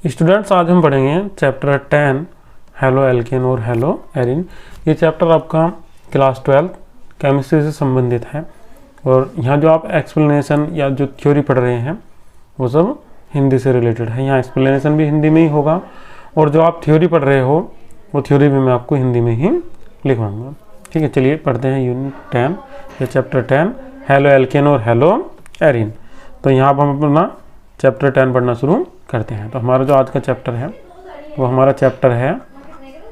Students, आज हम पढ़ेंगे चैप्टर 10 हेलो एल्केन और हेलो एरिन। ये चैप्टर आपका क्लास 12 केमिस्ट्री से संबंधित है और यहाँ जो आप एक्सप्लेनेशन या जो थ्योरी पढ़ रहे हैं वो सब हिंदी से रिलेटेड है। यहाँ एक्सप्लेनेशन भी हिंदी में ही होगा और जो आप थ्योरी पढ़ रहे हो वो थ्योरी भी मैं आपको हिंदी में ही लिखवाऊंगा। ठीक है, चलिए पढ़ते हैं यूनिट 10 या चैप्टर 10 हेलो एल्केन और हेलो एरिन। तो यहाँ पर हम अपना चैप्टर 10 पढ़ना शुरू करते हैं। तो हमारा जो आज का चैप्टर है वो हमारा चैप्टर है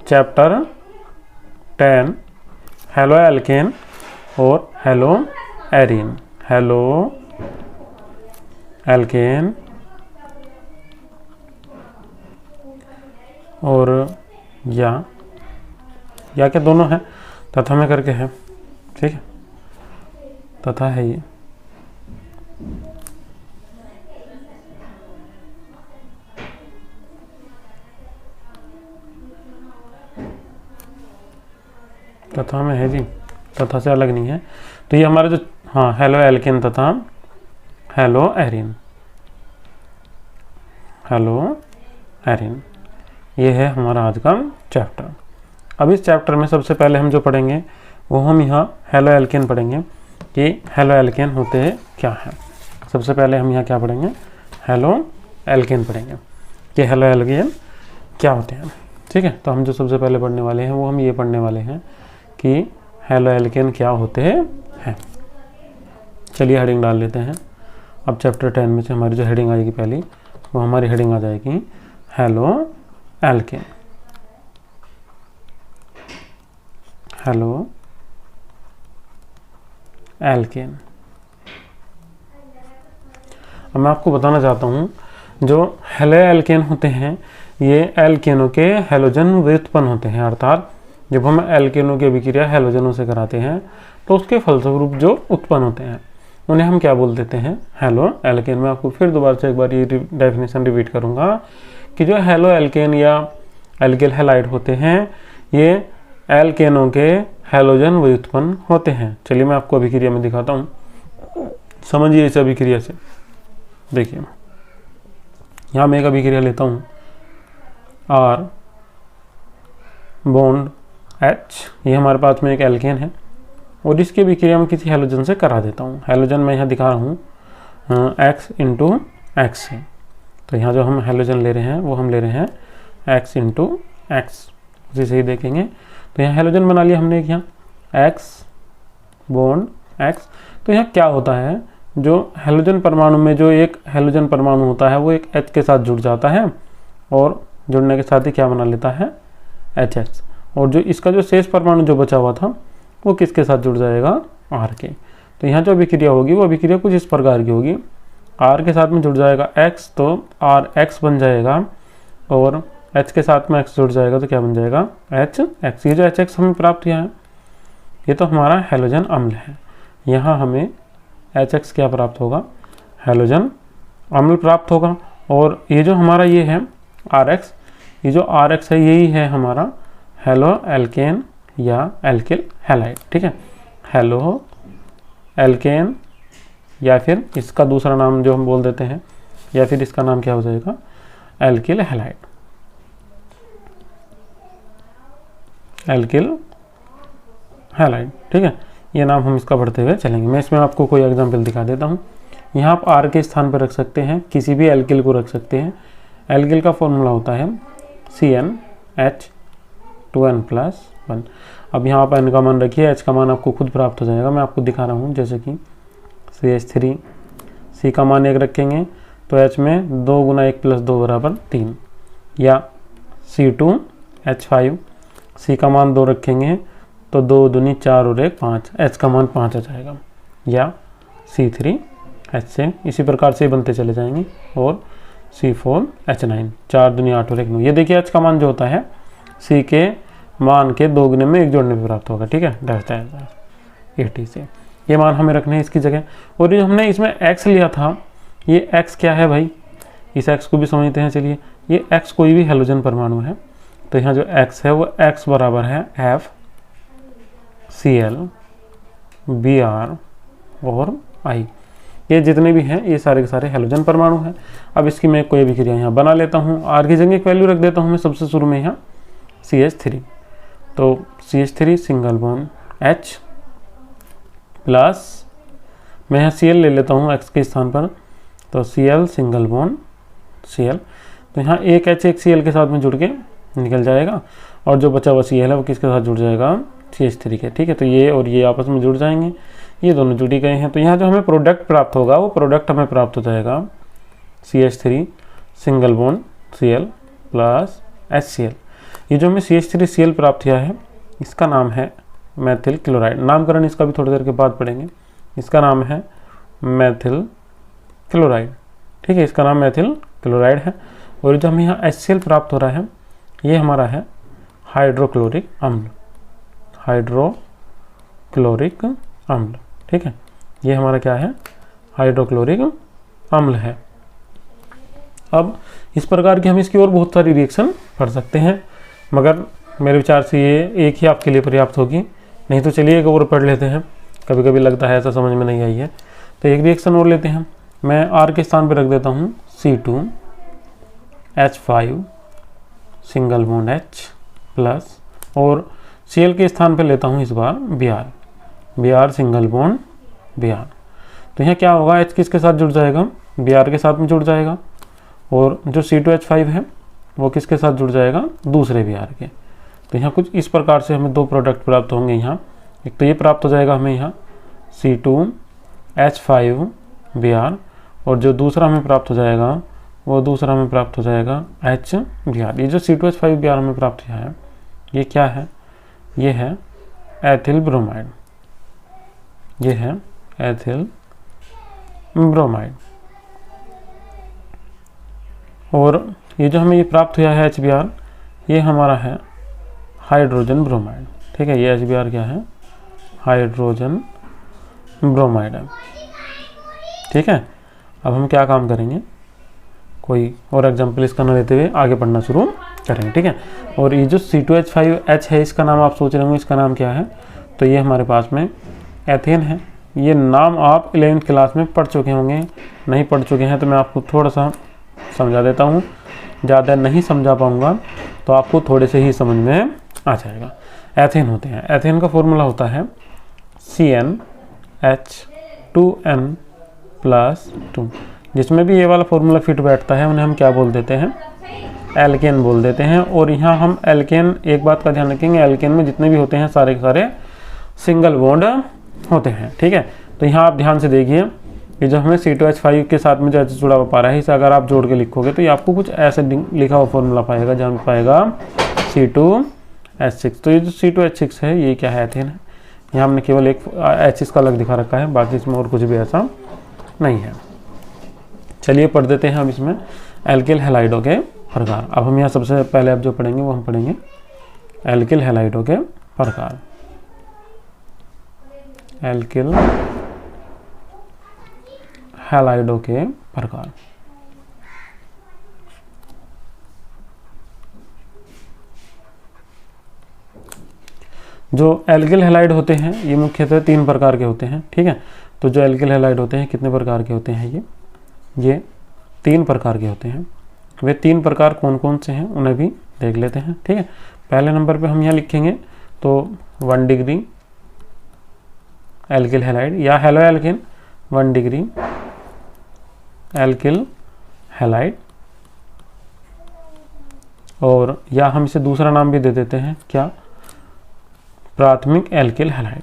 चैप्टर 10 हेलो एल्केन और हेलो एरिन। हेलो एल्केन और या क्या दोनों हैं, तथा में करके है। ठीक है, तथा है ये। तथा में है जी, तथा से अलग नहीं है। तो ये हमारा जो हेलो एल्केन तथा हेलो एरिन, हेलो एरिन, ये है हमारा आज का चैप्टर। अब इस चैप्टर में सबसे पहले हम जो पढ़ेंगे वो हम यहाँ हेलो एल्केन पढ़ेंगे कि हेलो एल्केन होते हैं क्या है। सबसे पहले हम यहाँ क्या पढ़ेंगे, हेलो एल्केन पढ़ेंगे कि हेलो एल्केन क्या होते हैं। ठीक है, तो हम जो सबसे पहले पढ़ने वाले हैं वो हम ये पढ़ने वाले हैं कि हेलो एल्केन क्या होते हैं। चलिए हेडिंग डाल लेते हैं। अब चैप्टर 10 में से हमारी जो हेडिंग आएगी पहली, वो हमारी हेडिंग आ जाएगी हेलो एल्केन। Halo alkane. अब मैं आपको बताना चाहता हूँ जो हेलो एल्केन होते हैं ये एल्केनों के हैलोजन व्युत्पन्न होते हैं। अर्थात जब हम एल्केनों की अभिक्रिया हैलोजनों से कराते हैं तो उसके फलस्वरूप जो उत्पन्न होते हैं उन्हें हम क्या बोल देते हैं, हेलो एल्केन। मैं आपको फिर दोबारा से एक बार ये डेफिनेशन रिपीट करूंगा कि जो हेलो एल्केन या एल्किल हैलाइड होते हैं ये एल्केनों के हैलोजन व्युत्पन्न होते हैं। चलिए मैं आपको अभिक्रिया में दिखाता हूँ, समझिए इस अभिक्रिया से। देखिए यहाँ मैं एक अभिक्रिया लेता हूँ R बॉन्ड H, ये हमारे पास में एक एल्केन है और इसकी अभिक्रिया में किसी हैलोजन से करा देता हूँ। हैलोजन मैं यहाँ दिखा रहा हूँ X इंटू एक्स से। तो यहाँ जो हम हैलोजन ले रहे हैं वो हम ले रहे हैं X इंटू एक्स, उसी से ही देखेंगे। तो यहाँ हैलोजन बना लिया हमने एक यहाँ X बॉन्ड X। तो यहाँ क्या होता है, जो हैलोजन परमाणु में जो एक हैलोजन परमाणु होता है वो एक H के साथ जुड़ जाता है और जुड़ने के साथ ही क्या बना लेता है, HX। और जो इसका जो शेष परमाणु जो बचा हुआ था वो किसके साथ जुड़ जाएगा, R के। तो यहाँ जो अभिक्रिया होगी वो अभिक्रिया कुछ इस प्रकार की होगी, R के साथ में जुड़ जाएगा X तो RX बन जाएगा और H के साथ में X जुड़ जाएगा तो क्या बन जाएगा, HX। ये जो HX हमें प्राप्त किया है ये तो हमारा हैलोजन अम्ल है। यहाँ हमें HX क्या प्राप्त होगा, हैलोजन अम्ल प्राप्त होगा। और ये जो हमारा ये है RX, ये जो RX है यही है हमारा हेलो एल्केन या एल्किल हैलाइड। ठीक है, हेलो एल्केन या फिर इसका दूसरा नाम जो हम बोल देते हैं या फिर इसका नाम क्या हो जाएगा, एल्किल हैलाइड। एल्किल हैलाइड, ठीक है, ये नाम हम इसका पढ़ते हुए चलेंगे। मैं इसमें आपको कोई एग्जांपल दिखा देता हूँ। यहाँ आप R के स्थान पर रख सकते हैं, किसी भी एल्किल को रख सकते हैं। एल्किल का फॉर्मूला होता है CnH2n+1। अब यहाँ आप N का मान रखिए, H का मान आपको खुद प्राप्त हो जाएगा। मैं आपको दिखा रहा हूँ, जैसे कि CH3, C का मान 1 रखेंगे तो H में 2 × 1 + 2 = 3, या C2H5, C का मान 2 रखेंगे तो 2 दूनी 4 और 1 5, H का मान 5 आ जाएगा, या C3H से इसी प्रकार से बनते चले जाएंगे। और C4H9, 4 दूनी 8 और 1 9। ये देखिए H का मान जो होता है C के मान के 2 गुने में 1 जोड़ने पर प्राप्त होगा। ठीक है, डैश 80 से ये मान हमें रखने हैं इसकी जगह। और ये हमने इसमें X लिया था, ये X क्या है भाई, इस X को भी समझते हैं। चलिए, ये X कोई भी हैलोजन परमाणु है तो यहाँ जो X है वो X बराबर है FCl Br और I। ये जितने भी हैं ये सारे के सारे हैलोजन परमाणु हैं। अब इसकी मैं कोई भी क्रिया यहाँ बना लेता हूँ। आर की जगह एक वैल्यू रख देता हूँ मैं सबसे शुरू में यहाँ CH3। तो CH3 single bond H plus मैं यहाँ Cl ले लेता हूँ X के स्थान पर, तो Cl सिंगल बॉन्ड Cl। तो यहाँ एक H एक Cl के साथ में जुड़ के निकल जाएगा और जो बचा हुआ Cl है वो किसके साथ जुड़ जाएगा, CH3 के। ठीक है, तो ये और ये आपस में जुड़ जाएंगे, ये दोनों जुड़ी गए हैं। तो यहाँ जो हमें प्रोडक्ट प्राप्त होगा वो प्रोडक्ट हमें प्राप्त हो जाएगा CH3 single bond Cl plus HCl। ये जो हमें CH3Cl प्राप्त किया है इसका नाम है मेथिल क्लोराइड। नामकरण इसका भी थोड़ी देर के बाद पढ़ेंगे। इसका नाम है मेथिल क्लोराइड। ठीक है, इसका नाम मेथिल क्लोराइड है। और जो हमें यहाँ HCl प्राप्त हो रहा है ये हमारा है हाइड्रोक्लोरिक अम्ल। हाइड्रोक्लोरिक अम्ल, ठीक है, ये हमारा क्या है, हाइड्रोक्लोरिक अम्ल है। अब इस प्रकार की हम इसकी और बहुत सारी रिएक्शन पढ़ सकते हैं, मगर मेरे विचार से ये एक ही आपके लिए पर्याप्त होगी। नहीं तो चलिए एक और पढ़ लेते हैं, कभी कभी लगता है ऐसा समझ में नहीं आई है। तो एक रिएक्शन और लेते हैं। मैं R के स्थान पर रख देता हूँ C2H5 single bond H plus, और Cl के स्थान पर लेता हूँ इस बार Br सिंगल बॉन्ड Br। तो यहाँ क्या होगा, H किसके साथ जुड़ जाएगा, Br के साथ में जुड़ जाएगा, और जो C2H5 है वो किसके साथ जुड़ जाएगा, दूसरे Br के। तो यहाँ कुछ इस प्रकार से हमें दो प्रोडक्ट प्राप्त होंगे। यहाँ एक तो ये प्राप्त हो जाएगा हमें यहाँ C2H5 Br, और जो दूसरा हमें प्राप्त हो जाएगा वो दूसरा हमें प्राप्त हो जाएगा HBr। ये जो C2H5 Br हमें प्राप्त किया है ये क्या है, ये है एथिल ब्रोमाइड। ये है एथिल ब्रोमाइड। और ये जो हमें ये प्राप्त हुआ है HBr ये हमारा है हाइड्रोजन ब्रोमाइड। ठीक है, ये HBr क्या है, हाइड्रोजन ब्रोमाइड है। ठीक है, अब हम क्या काम करेंगे, कोई और एग्जांपल इसका न लेते हुए आगे पढ़ना शुरू करेंगे। ठीक है, और ये जो C2H5H है इसका नाम आप सोच रहे होंगे इसका नाम क्या है, तो ये हमारे पास में एथेन है। ये नाम आप 11th क्लास में पढ़ चुके होंगे, नहीं पढ़ चुके हैं तो मैं आपको थोड़ा सा समझा देता हूँ। ज़्यादा नहीं समझा पाऊँगा तो आपको थोड़े से ही समझ में आ जाएगा। एथेन होते हैं, एथेन का फॉर्मूला होता है CnH2n+2। जिसमें भी ये वाला फॉर्मूला फिट बैठता है उन्हें हम क्या बोल देते हैं, एल्केन बोल देते हैं। और यहाँ हम एल्केन, एक बात का ध्यान रखेंगे, एल्केन में जितने भी होते हैं सारे के सारे सिंगल बॉन्ड होते हैं। ठीक है, तो यहाँ आप ध्यान से देखिए, ये जो हमें C2H5 के साथ में जो H जुड़ा हुआ पा रहा है इसे अगर आप जोड़ के लिखोगे तो ये आपको कुछ ऐसे लिखा हुआ फॉर्मूला पाएगा जहाँ पाएगा C2H6। तो ये जो C2H6 है ये क्या है, एथेन है। यहाँ हमने केवल एक H इसका अलग दिखा रखा है, बाकी इसमें और कुछ भी ऐसा नहीं है। चलिए पढ़ देते हैं अब इसमें एल्किल हैलाइडों के प्रकार। अब हम यहाँ सबसे पहले अब जो पढ़ेंगे वो हम पढ़ेंगे एल्किल हैलाइडों के प्रकार। एल्किल हैलाइडों के प्रकार। जो एल्किल हैलाइड होते हैं ये मुख्यतः 3 प्रकार के होते हैं। ठीक है, तो जो एल्किल हैलाइड होते हैं कितने प्रकार के होते हैं, ये 3 प्रकार के होते हैं। वे 3 प्रकार कौन कौन से हैं उन्हें भी देख लेते हैं। ठीक है, पहले नंबर पे हम यहाँ लिखेंगे तो 1 डिग्री एल्किल हैलाइड या halo alkane 1 degree alkyl halide, और या हम इसे दूसरा नाम भी दे देते हैं क्या, प्राथमिक एल्किल हैलाइड।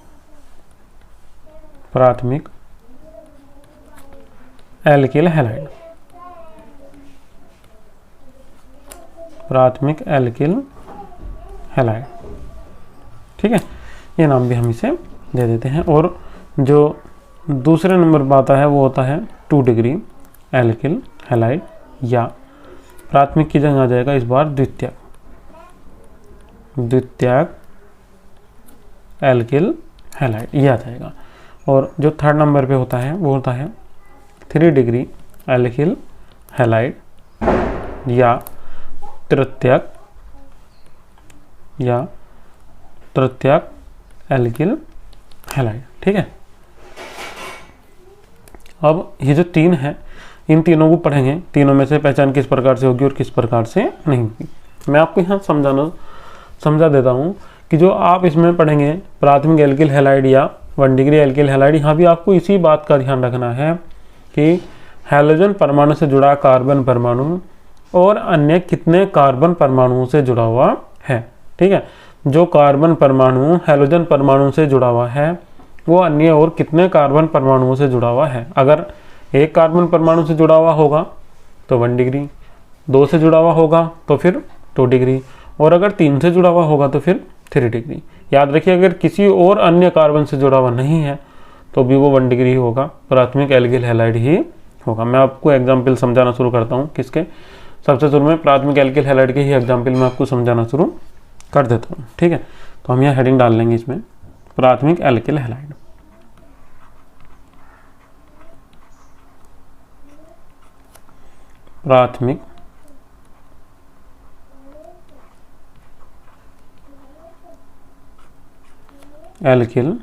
प्राथमिक एल्किल हैलाइड, प्राथमिक एल्किल हैलाइड। ठीक है, ये नाम भी हम इसे दे देते हैं। और जो दूसरे नंबर पर आता है वो होता है 2 डिग्री एल्किल हैलाइड, या प्राथमिक की जगह आ जाएगा इस बार द्वितीयक एल्किल हैलाइड, ये आ जाएगा। और जो 3rd नंबर पे होता है वो होता है 3 डिग्री एल्किल हैलाइड, या तृतीयक एल्किल हैलाइड। ठीक है, अब ये जो 3 है, इन तीनों को पढ़ेंगे, तीनों में से पहचान किस प्रकार से होगी और किस प्रकार से नहीं होगी। मैं आपको यहाँ समझा देता हूँ कि जो आप इसमें पढ़ेंगे प्राथमिक एल्किल हैलाइड या 1 डिग्री एल्किल हैलाइड, यहाँ भी आपको इसी बात का ध्यान रखना है कि हैलोजन परमाणु से जुड़ा कार्बन परमाणु और अन्य कितने कार्बन परमाणुओं से जुड़ा हुआ है। ठीक है, जो कार्बन परमाणु हैलोजन परमाणु से जुड़ा हुआ है वो अन्य और कितने कार्बन परमाणुओं से जुड़ा हुआ है। अगर एक कार्बन परमाणु से जुड़ा हुआ होगा तो 1 डिग्री, 2 से जुड़ा हुआ होगा तो फिर 2 डिग्री, और अगर 3 से जुड़ा हुआ होगा तो फिर 3 डिग्री। याद रखिए, अगर किसी और अन्य कार्बन से जुड़ा हुआ नहीं है तो भी वो 1 डिग्री होगा, प्राथमिक एल्किल हैलाइड ही होगा। मैं आपको एग्जाम्पल समझाना शुरू करता हूँ। किसके? सबसे शुरू में प्राथमिक एल्किल हैलाइड के ही एग्जाम्पल मैं आपको समझाना शुरू कर देता हूँ। ठीक है, तो हम यहाँ हेडिंग डाल लेंगे इसमें, प्राथमिक एल्किल हैलाइड। प्राथमिक एल्किल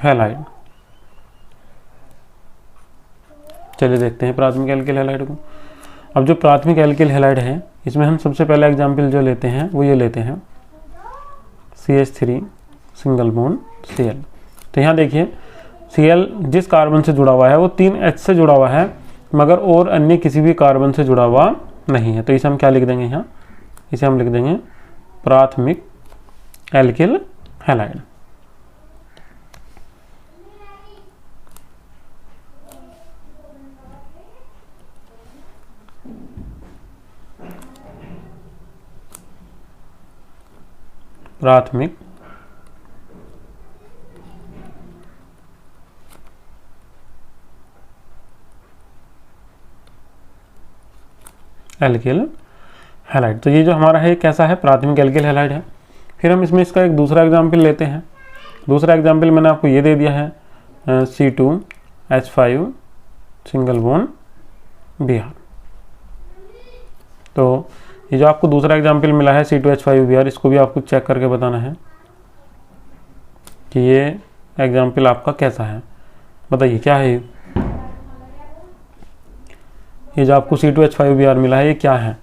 हैलाइड। चलिए देखते हैं प्राथमिक एल्किल हैलाइड को। अब जो प्राथमिक एल्किल हैलाइड है, इसमें हम सबसे पहला एग्जाम्पल जो लेते हैं वो ये लेते हैं CH3 सिंगल बॉन्ड Cl। तो यहाँ देखिए Cl जिस कार्बन से जुड़ा हुआ है वो 3H से जुड़ा हुआ है, मगर और अन्य किसी भी कार्बन से जुड़ा हुआ नहीं है। तो इसे हम क्या लिख देंगे यहाँ? इसे हम लिख देंगे प्राथमिक एल्किल हैलाइड। प्राथमिक एल्किल हैलाइड। तो ये जो हमारा है कैसा है? प्राथमिक एल्किल हैलाइड है। फिर हम इसमें इसका एक दूसरा एग्जाम्पल लेते हैं। दूसरा एग्जाम्पल मैंने आपको ये दे दिया है C2H5 सिंगल बॉन्ड Br। तो ये जो आपको दूसरा एग्जाम्पल मिला है C2H5Br, इसको भी आपको चेक करके बताना है कि ये एग्जाम्पल आपका कैसा है। बताइए क्या है ये जो आपको C2H5Br मिला है, ये क्या है?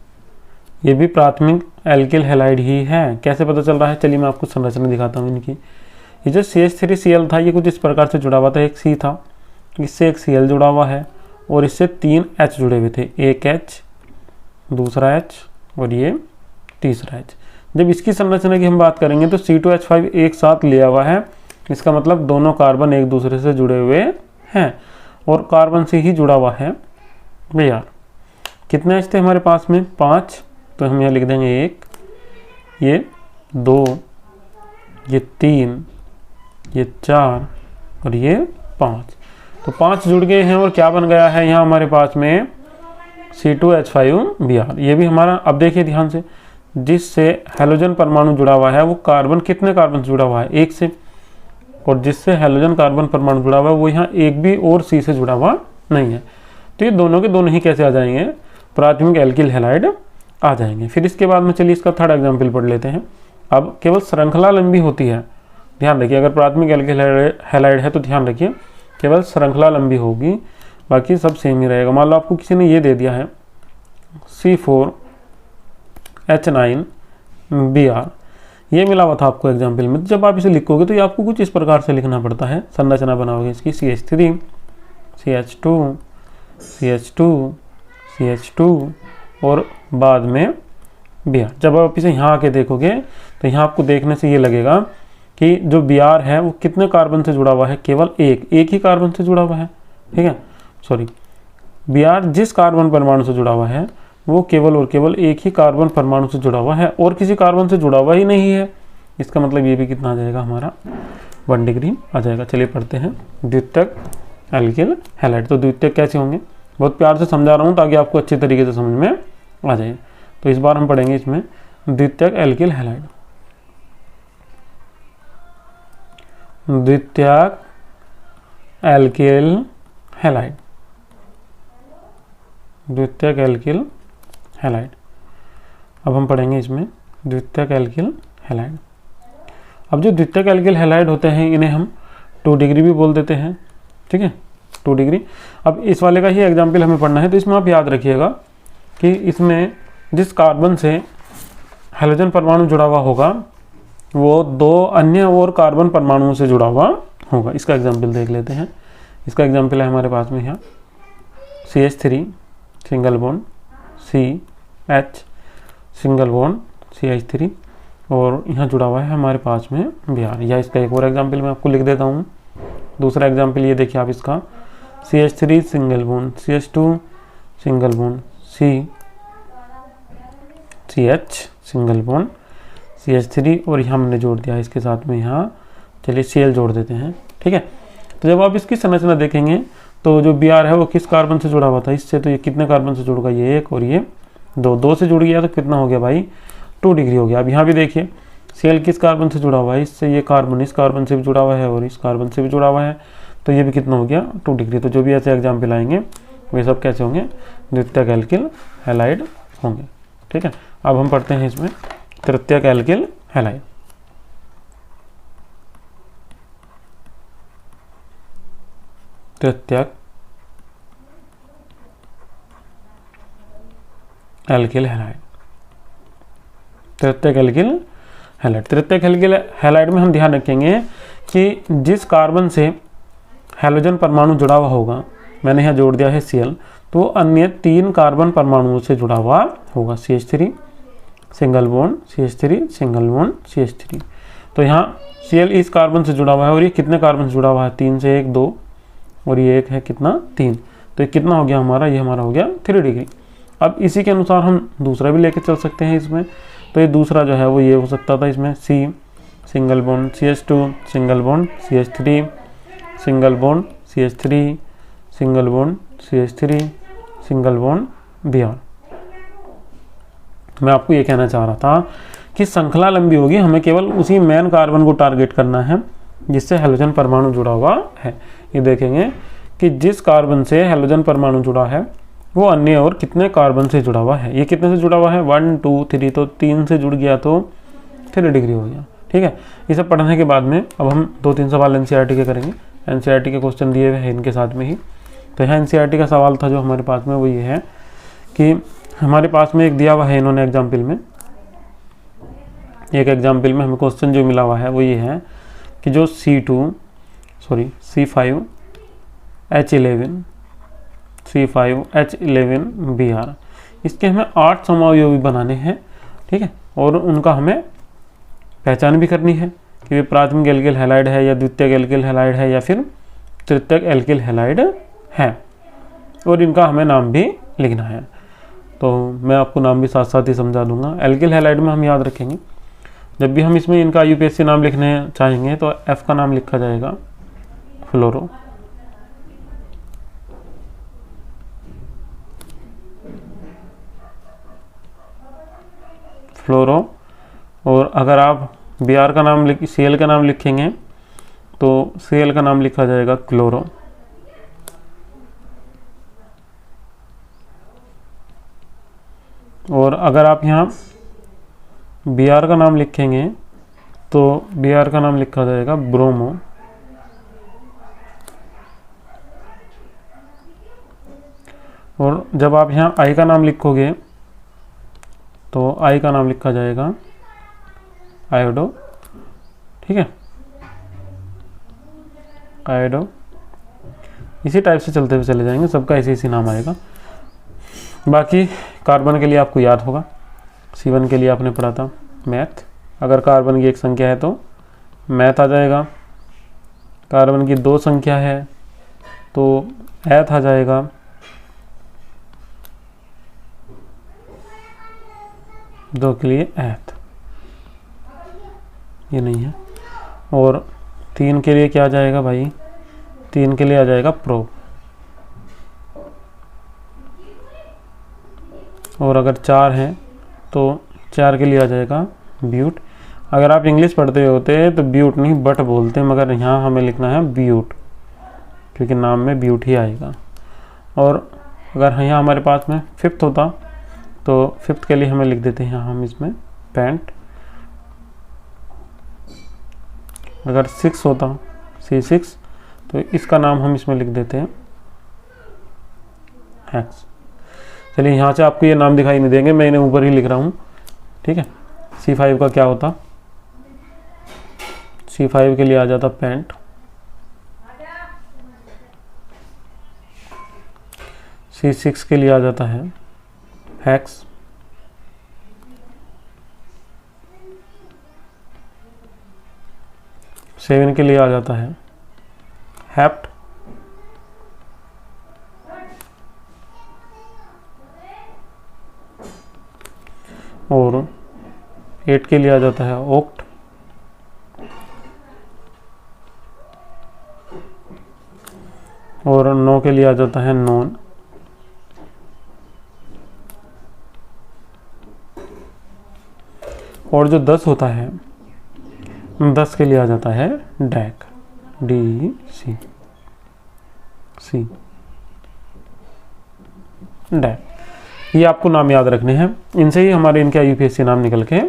ये भी प्राथमिक एल्किल हैलाइड ही है। कैसे पता चल रहा है? चलिए मैं आपको संरचना दिखाता हूँ इनकी। ये जो CH3Cl था ये कुछ इस प्रकार से जुड़ा हुआ था। एक C था, इससे एक Cl जुड़ा हुआ है और इससे 3 H जुड़े हुए थे, एक H, दूसरा H और ये तीसरा H। जब इसकी संरचना की हम बात करेंगे तो C2H5 एक साथ लिया हुआ है, इसका मतलब दोनों कार्बन एक दूसरे से जुड़े हुए हैं और कार्बन से ही जुड़ा हुआ है Br। कितने H थे हमारे पास में? 5। तो हम यहाँ लिख देंगे 1, ये 2, ये 3, ये 4 और ये 5। तो 5 जुड़ गए हैं और क्या बन गया है यहाँ हमारे पास में? C2H5Br। ये भी हमारा, अब देखिए ध्यान से, जिससे हैलोजन परमाणु जुड़ा हुआ है वो कार्बन कितने कार्बन से जुड़ा हुआ है? 1 से। और जिससे हैलोजन कार्बन परमाणु जुड़ा हुआ है वो यहाँ एक भी और C से जुड़ा हुआ नहीं है। तो ये दोनों के दोनों ही कैसे आ जाएंगे? प्राथमिक एल्किल हैलाइड आ जाएंगे। फिर इसके बाद में चलिए इसका थर्ड एग्जाम्पल पढ़ लेते हैं। अब केवल श्रृंखला लंबी होती है, ध्यान रखिए। अगर प्राथमिक एल्किल हैलाइड है तो ध्यान रखिए केवल श्रृंखला लंबी होगी, बाकी सब सेम ही रहेगा। मान लो आपको किसी ने ये दे दिया है C4H9Br, ये मिला हुआ था आपको एग्जाम्पल में। तो जब आप इसे लिखोगे तो ये आपको कुछ इस प्रकार से लिखना पड़ता है। संरचना बनाओगे इसकी CH3 CH2 CH2 CH2 और बाद में Br। जब आप इसे यहाँ आके देखोगे तो यहाँ आपको देखने से ये लगेगा कि जो Br है वो कितने कार्बन से जुड़ा हुआ है? केवल एक ही कार्बन से जुड़ा हुआ है। ठीक है, सॉरी, Br जिस कार्बन परमाणु से जुड़ा हुआ है वो केवल और केवल एक ही कार्बन परमाणु से जुड़ा हुआ है और किसी कार्बन से जुड़ा हुआ ही नहीं है। इसका मतलब ये भी कितना आ जाएगा हमारा? 1 डिग्री आ जाएगा। चलिए पढ़ते हैं द्वितीयक एल्किल हैलाइड। तो द्वितीयक कैसे होंगे? बहुत प्यार से समझा रहा हूँ ताकि आपको अच्छे तरीके से समझ में आ जाए। तो इस बार हम पढ़ेंगे इसमें द्वितीयक एल्किल हैलाइड। द्वितीयक एल्किल हैलाइड, द्वितीयक एल्किल हैलाइड। अब हम पढ़ेंगे इसमें द्वितीयक एल्किल हैलाइड। अब जो द्वितीयक एल्किल हैलाइड होते हैं इन्हें हम 2 डिग्री भी बोल देते हैं। ठीक है, 2 डिग्री। अब इस वाले का ही एग्जाम्पल हमें पढ़ना है, तो इसमें आप याद रखिएगा कि इसमें जिस कार्बन से हेलोजन परमाणु जुड़ा हुआ होगा वो 2 अन्य और कार्बन परमाणुओं से जुड़ा हुआ होगा। इसका एग्जाम्पल देख लेते हैं। इसका एग्जाम्पल है हमारे पास में यहाँ CH3 single bond CH single bond CH3 और यहाँ जुड़ा हुआ है हमारे पास में Br। या इसका एक और एग्जाम्पल मैं आपको लिख देता हूँ। दूसरा एग्जाम्पल ये देखिए आप इसका CH3 single bond CH2 single bond CH single bond CH3 और यहाँ हमने जोड़ दिया इसके साथ में यहाँ, चलिए Cl जोड़ देते हैं। ठीक है, तो जब आप इसकी संरचना देखेंगे तो जो Br है वो किस कार्बन से जुड़ा हुआ था इससे, तो ये कितने कार्बन से जुड़ गया, ये 1 और ये 2 से जुड़ गया, तो कितना हो गया भाई 2 डिग्री हो गया। अब यहाँ भी देखिए Cl किस कार्बन से जुड़ा हुआ है, इससे ये कार्बन इस कार्बन से भी जुड़ा हुआ है और इस कार्बन से भी जुड़ा हुआ है, तो ये भी कितना हो गया 2 डिग्री। तो जो भी ऐसे एग्जाम्पल आएंगे वे सब कैसे होंगे, द्वितीयक एल्किल हैलाइड होंगे। ठीक है, अब हम पढ़ते हैं इसमें तृतीयक एल्किल हैलाइड। तृतीयक एल्किल हैलाइड, तृतीयक एल्किल हैलाइड। तृतीयक एल्किल हैलाइड में हम ध्यान रखेंगे कि जिस कार्बन से हैलोजन परमाणु जुड़ा हुआ होगा, मैंने यहाँ जोड़ दिया है Cl, तो अन्य 3 कार्बन परमाणुओं से जुड़ा हुआ होगा। CH3 single bond CH3 single bond CH3। तो यहाँ Cl इस कार्बन से जुड़ा हुआ है और ये कितने कार्बन से जुड़ा हुआ है, 3 से 1 2 और ये 1 है कितना 3, तो ये कितना हो गया हमारा, ये हमारा हो गया 3 डिग्री। अब इसी के अनुसार हम दूसरा भी लेके चल सकते हैं इसमें, तो ये दूसरा जो है वो ये हो सकता था इसमें C single bond CH2 single bond CH3 single bond CH3 single bond CH3 single bond Br। मैं आपको ये कहना चाह रहा था कि श्रृंखला लंबी होगी, हमें केवल उसी मेन कार्बन को टारगेट करना है जिससे हेलोजन परमाणु जुड़ा हुआ है। ये देखेंगे कि जिस कार्बन से हेलोजन परमाणु जुड़ा है वो अन्य और कितने कार्बन से जुड़ा हुआ है। ये कितने से जुड़ा हुआ है 1 2 3, तो 3 से जुड़ गया तो 3 डिग्री हो गया। ठीक है, ये सब पढ़ने के बाद में अब हम 2-3 सवाल NCERT के करेंगे। NCERT के क्वेश्चन दिए हुए हैं इनके साथ में ही। तो यहाँ NCERT का सवाल था जो हमारे पास में वो ये है कि हमारे पास में एक दिया हुआ है इन्होंने एग्जाम्पल में, एक एग्जाम्पल में हमें क्वेश्चन जो मिला हुआ है वो ये है कि जो C5H11Br, इसके हमें 8 समावयवी बनाने हैं। ठीक है, और उनका हमें पहचान भी करनी है कि वे प्राथमिक एल्किल हैलाइड है या द्वितीयक एल्किल हैलाइड है या फिर तृतीयक एल्किल हैलाइड है, और इनका हमें नाम भी लिखना है। तो मैं आपको नाम भी साथ साथ ही समझा दूंगा। एल्किल हैलाइड में हम याद रखेंगे जब भी हम इसमें इनका IUPAC नाम लिखने चाहेंगे तो F का नाम लिखा जाएगा फ्लोरो, और अगर आप Br का नाम Cl का नाम लिखेंगे तो Cl का नाम लिखा जाएगा क्लोरो, और अगर आप यहाँ Br का नाम लिखेंगे तो Br का नाम लिखा जाएगा ब्रोमो, और जब आप यहाँ I का नाम लिखोगे तो I का नाम लिखा जाएगा आयोडो। ठीक है, आयोडो। इसी टाइप से चलते हुए चले जाएंगे, सबका ऐसे इसी नाम आएगा। बाकी कार्बन के लिए आपको याद होगा, C1 के लिए आपने पढ़ा था मैथ। अगर कार्बन की एक संख्या है तो मैथ आ जाएगा, कार्बन की 2 संख्या है तो एथ आ जाएगा, दो के लिए एथ, ये नहीं है, और 3 के लिए क्या आ जाएगा भाई, 3 के लिए आ जाएगा प्रो, और अगर 4 है तो 4 के लिए आ जाएगा ब्यूट। अगर आप इंग्लिश पढ़ते होते तो ब्यूट नहीं बट बोलते, मगर यहाँ हमें लिखना है ब्यूट क्योंकि नाम में ब्यूट ही आएगा। और अगर यहाँ हमारे पास में 5th होता तो 5th के लिए हमें लिख देते हैं यहाँ हम इसमें पेंट। अगर 6 होता C6 तो इसका नाम हम इसमें लिख देते हैं हेक्स। चलिए यहाँ से आपको ये नाम दिखाई नहीं देंगे, मैं इन्हें ऊपर ही लिख रहा हूँ, ठीक है। C5 का क्या होता, C5 के लिए आ जाता पेंट, C6 के लिए आ जाता है हेक्स, सेवन के लिए आ जाता है हेप्ट, और 8 के लिए आ जाता है ओक्ट, और 9 के लिए आ जाता है नॉन, और जो 10 होता है 10 के लिए आ जाता है डैक, DEC, डैक। ये आपको नाम याद रखने हैं, इनसे ही हमारे इनके UPSC नाम निकल के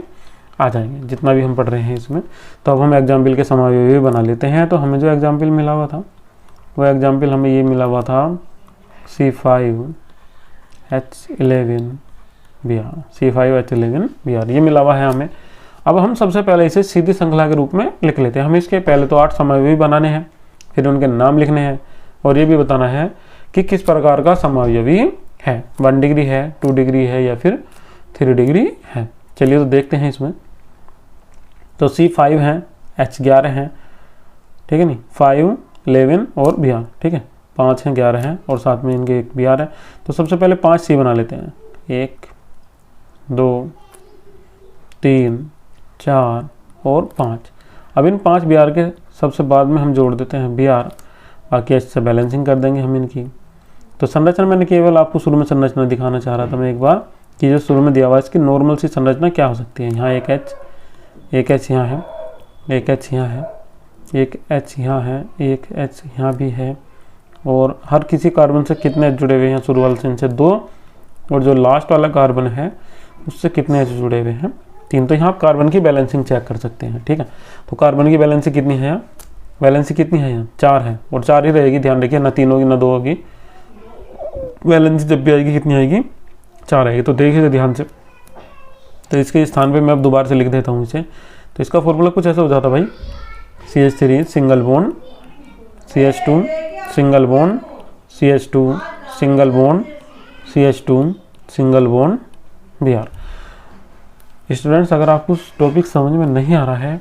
आ जाएंगे जितना भी हम पढ़ रहे हैं इसमें। तो अब हम एग्जाम्पल के समावयवी बना लेते हैं। तो हमें जो एग्जाम्पल मिला हुआ था वो एग्जाम्पल हमें ये मिला हुआ था C5H11Br, C5H11Br ये मिला हुआ है हमें। अब हम सबसे पहले इसे सीधी श्रृंखला के रूप में लिख लेते हैं। हम इसके पहले तो 8 समावयवी बनाने हैं, फिर उनके नाम लिखने हैं, और ये भी बताना है कि किस प्रकार का समावयवी है, 1 डिग्री है, 2 डिग्री है, या फिर 3 डिग्री है। चलिए तो देखते हैं इसमें। तो C5 है, H11 है, ठीक है नहीं, 5, 11 और Br, ठीक है, 5 हैं, 11 हैं, और साथ में इनके एक Br है। तो सबसे पहले 5 C बना लेते हैं, 1, 2, 3, 4 और 5। अब इन 5 Br के सबसे बाद में हम जोड़ देते हैं Br, बाकी इससे बैलेंसिंग कर देंगे हम इनकी। तो संरचना मैंने केवल आपको शुरू में संरचना दिखाना चाह रहा था मैं एक बार, कि जो शुरू में दिया हुआ है इसकी नॉर्मल सी संरचना क्या हो सकती है। यहाँ एक H यहाँ है, एक H यहाँ है, एक H यहाँ है, एक H यहाँ भी है, और हर किसी कार्बन से कितने H जुड़े हुए हैं, शुरू वाले से इनसे 2, और जो लास्ट वाला कार्बन है उससे कितने H जुड़े हुए हैं, 3। तो यहाँ आप कार्बन की बैलेंसिंग चेक कर सकते हैं, ठीक है। तो कार्बन की बैलेंसिंग कितनी है, बैलेंसिंग कितनी है यहाँ 4 है, और 4 ही रहेगी, ध्यान रखिए, ना 3 होगी ना 2 होगी, बैलेंसिंग जब भी आएगी कितनी आएगी, 4 आएगी। तो देखिए ध्यान से। तो इसके स्थान पे मैं अब दोबारा से लिख देता हूँ इसे। तो इसका फॉर्मूला कुछ ऐसा हो जाता भाई, CH3 single bond CH2 single bond CH2 single bond CH2 single bond Br। Students, अगर आपको टॉपिक समझ में नहीं आ रहा है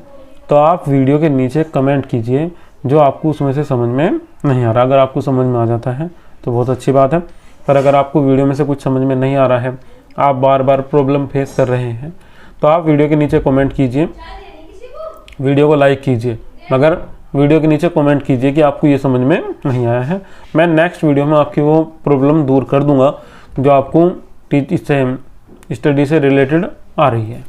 तो आप वीडियो के नीचे कमेंट कीजिए जो आपको उसमें से समझ में नहीं आ रहा। अगर आपको समझ में आ जाता है तो बहुत अच्छी बात है, पर अगर आपको वीडियो में से कुछ समझ में नहीं आ रहा है, आप बार बार प्रॉब्लम फेस कर रहे हैं, तो आप वीडियो के नीचे कमेंट कीजिए, वीडियो को लाइक कीजिए, मगर वीडियो के नीचे कमेंट कीजिए कि आपको ये समझ में नहीं आया है। मैं नेक्स्ट वीडियो में आपकी वो प्रॉब्लम दूर कर दूंगा जो आपको स्टडी से रिलेटेड आ रही है।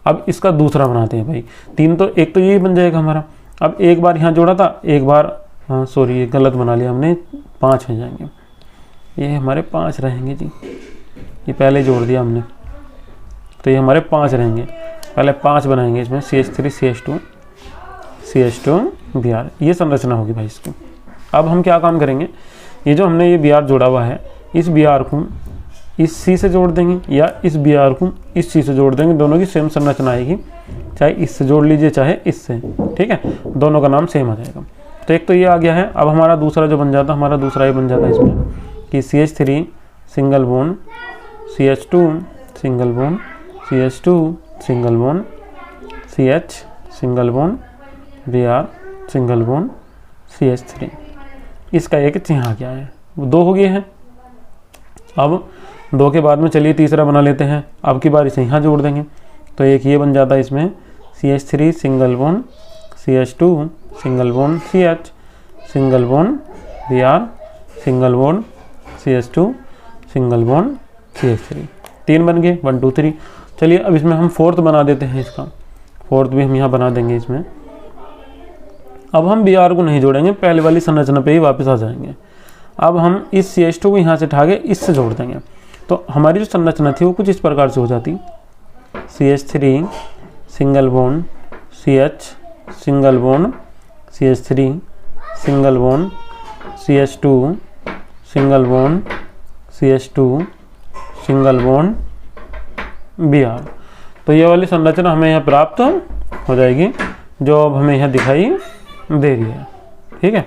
अब इसका दूसरा बनाते हैं भाई। 3 तो एक तो यही बन जाएगा हमारा। अब एक बार यहाँ जोड़ा था, एक बार, हाँ सॉरी ये गलत बना लिया हमने, 5 हो जाएंगे, ये हमारे 5 रहेंगे जी, ये पहले जोड़ दिया हमने, तो ये हमारे 5 रहेंगे। पहले 5 बनाएंगे इसमें, CH3 CH2 Br, ये संरचना होगी भाई इसकी। अब हम क्या काम करेंगे, ये जो हमने ये Br जोड़ा हुआ है, इस Br को इस C से जोड़ देंगे, या इस Br को इस C से जोड़ देंगे, दोनों की सेम संरचना आएगी, चाहे इससे जोड़ लीजिए चाहे इससे, ठीक है, दोनों का नाम सेम आ जाएगा। तो एक तो ये आ गया है। अब हमारा दूसरा जो बन जाता, हमारा दूसरा ये बन जाता है इसमें कि CH3 single bond CH2 single bond CH2 single bond CH single bond Br single bond CH3। इसका एक चिन्ह आ गया है, 2 हो गए हैं। अब 2 के बाद में चलिए तीसरा बना लेते हैं। अब की बार इसे यहाँ जोड़ देंगे, तो एक ये बन जाता है इसमें CH3 single bond CH2 single bond CH single bond Br single bond CH2 single bond CH3। 3 बन गए, 1 2 3। चलिए अब इसमें हम 4th बना देते हैं, इसका 4th भी हम यहाँ बना देंगे इसमें। अब हम Br को नहीं जोड़ेंगे, पहले वाली संरचना पे ही वापस आ जाएंगे। अब हम इस CH2 को यहाँ से उठा के इससे जोड़ देंगे, तो हमारी जो संरचना थी वो कुछ इस प्रकार से हो जाती, CH3 single bond CH single bond CH3 single bond CH2 single bond CH2 single bond Br। तो ये वाली संरचना हमें यहाँ प्राप्त हो जाएगी जो अब हमें यहाँ दिखाई दे रही है। ठीक है,